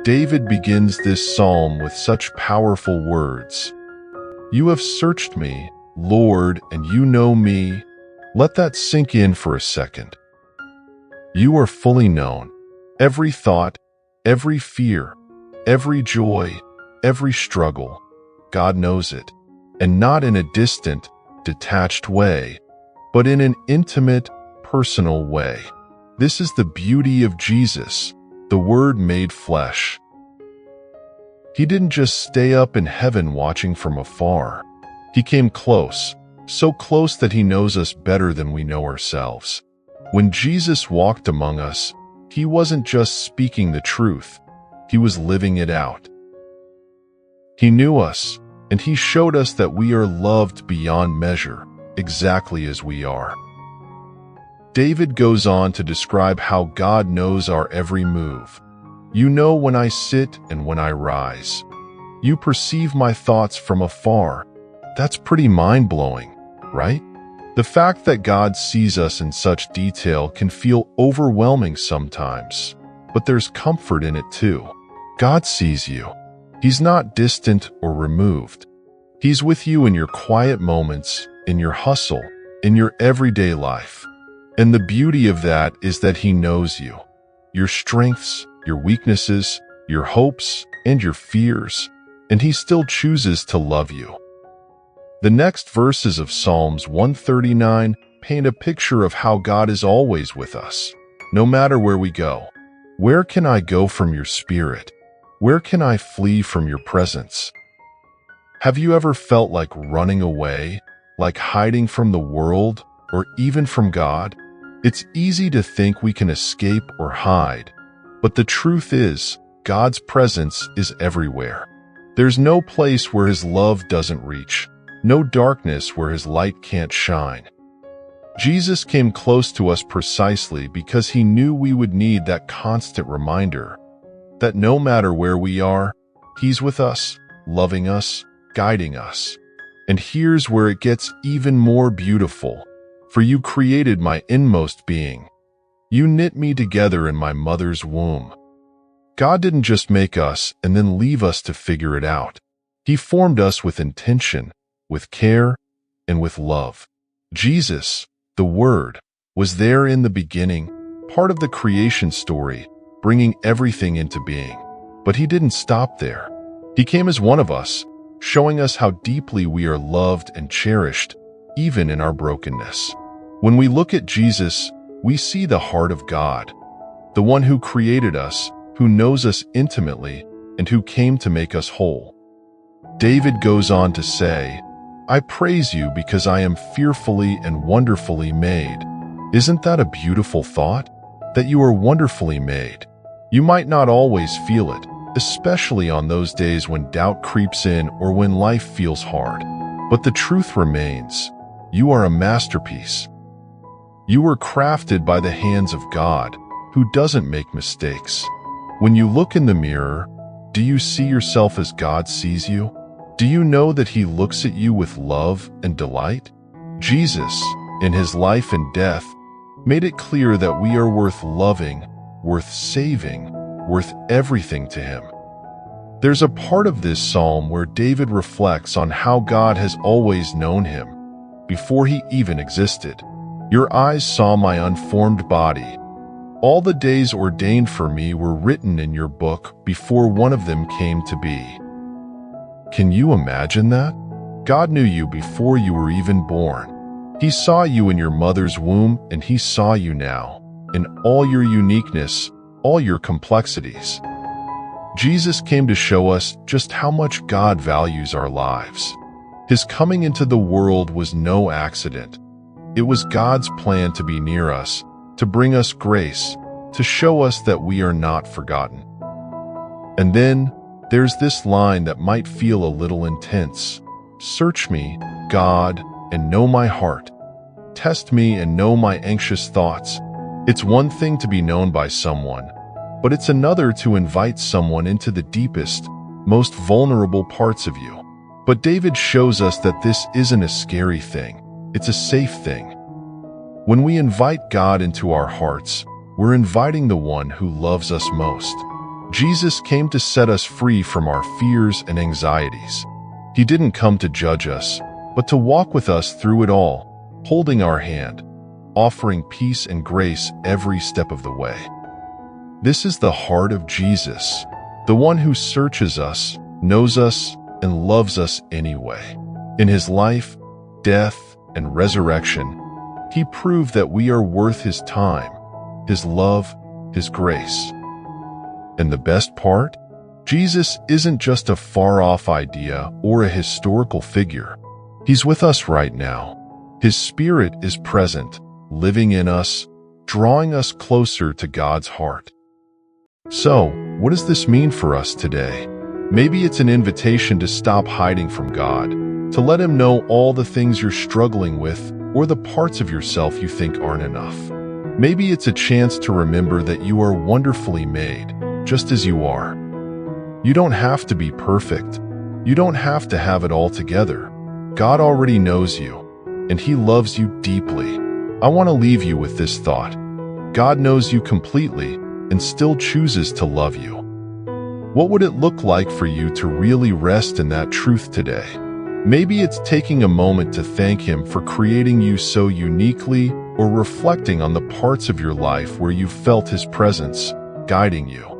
David begins this psalm with such powerful words. You have searched me, Lord, and you know me. Let that sink in for a second. You are fully known. Every thought, every fear, every joy, every struggle, God knows it. And not in a distant, detached way, but in an intimate, personal way. This is the beauty of Jesus, the Word made flesh. He didn't just stay up in heaven watching from afar. He came close, so close that he knows us better than we know ourselves. When Jesus walked among us, he wasn't just speaking the truth, he was living it out. He knew us, and he showed us that we are loved beyond measure, exactly as we are. David goes on to describe how God knows our every move. You know when I sit and when I rise. You perceive my thoughts from afar. That's pretty mind-blowing, right? The fact that God sees us in such detail can feel overwhelming sometimes, but there's comfort in it too. God sees you. He's not distant or removed. He's with you in your quiet moments, in your hustle, in your everyday life. And the beauty of that is that he knows you, your strengths, your weaknesses, your hopes, and your fears, and he still chooses to love you. The next verses of Psalms 139 paint a picture of how God is always with us, no matter where we go. Where can I go from your spirit? Where can I flee from your presence? Have you ever felt like running away, like hiding from the world, or even from God? It's easy to think we can escape or hide, but the truth is, God's presence is everywhere. There's no place where his love doesn't reach, no darkness where his light can't shine. Jesus came close to us precisely because he knew we would need that constant reminder that no matter where we are, he's with us, loving us, guiding us. And here's where it gets even more beautiful. For you created my inmost being. You knit me together in my mother's womb. God didn't just make us and then leave us to figure it out. He formed us with intention, with care, and with love. Jesus, the Word, was there in the beginning, part of the creation story, bringing everything into being. But he didn't stop there. He came as one of us, showing us how deeply we are loved and cherished, even in our brokenness. When we look at Jesus, we see the heart of God, the one who created us, who knows us intimately, and who came to make us whole. David goes on to say, I praise you because I am fearfully and wonderfully made. Isn't that a beautiful thought? That you are wonderfully made. You might not always feel it, especially on those days when doubt creeps in or when life feels hard. But the truth remains, you are a masterpiece. You were crafted by the hands of God, who doesn't make mistakes. When you look in the mirror, do you see yourself as God sees you? Do you know that he looks at you with love and delight? Jesus, in his life and death, made it clear that we are worth loving, worth saving, worth everything to him. There's a part of this psalm where David reflects on how God has always known him, before he even existed. Your eyes saw my unformed body. All the days ordained for me were written in your book before one of them came to be. Can you imagine that? God knew you before you were even born. He saw you in your mother's womb, and he saw you now, in all your uniqueness, all your complexities. Jesus came to show us just how much God values our lives. His coming into the world was no accident. It was God's plan to be near us, to bring us grace, to show us that we are not forgotten. And then, there's this line that might feel a little intense. Search me, God, and know my heart. Test me and know my anxious thoughts. It's one thing to be known by someone, but it's another to invite someone into the deepest, most vulnerable parts of you. But David shows us that this isn't a scary thing. It's a safe thing. When we invite God into our hearts, we're inviting the one who loves us most. Jesus came to set us free from our fears and anxieties. He didn't come to judge us, but to walk with us through it all, holding our hand, offering peace and grace every step of the way. This is the heart of Jesus, the one who searches us, knows us, and loves us anyway. In his life, death, and resurrection, he proved that we are worth his time, his love, his grace. And the best part? Jesus isn't just a far-off idea or a historical figure. He's with us right now. His Spirit is present, living in us, drawing us closer to God's heart. So, what does this mean for us today? Maybe it's an invitation to stop hiding from God, to let him know all the things you're struggling with or the parts of yourself you think aren't enough. Maybe it's a chance to remember that you are wonderfully made, just as you are. You don't have to be perfect. You don't have to have it all together. God already knows you, and he loves you deeply. I want to leave you with this thought. God knows you completely and still chooses to love you. What would it look like for you to really rest in that truth today? Maybe it's taking a moment to thank him for creating you so uniquely, or reflecting on the parts of your life where you felt his presence guiding you.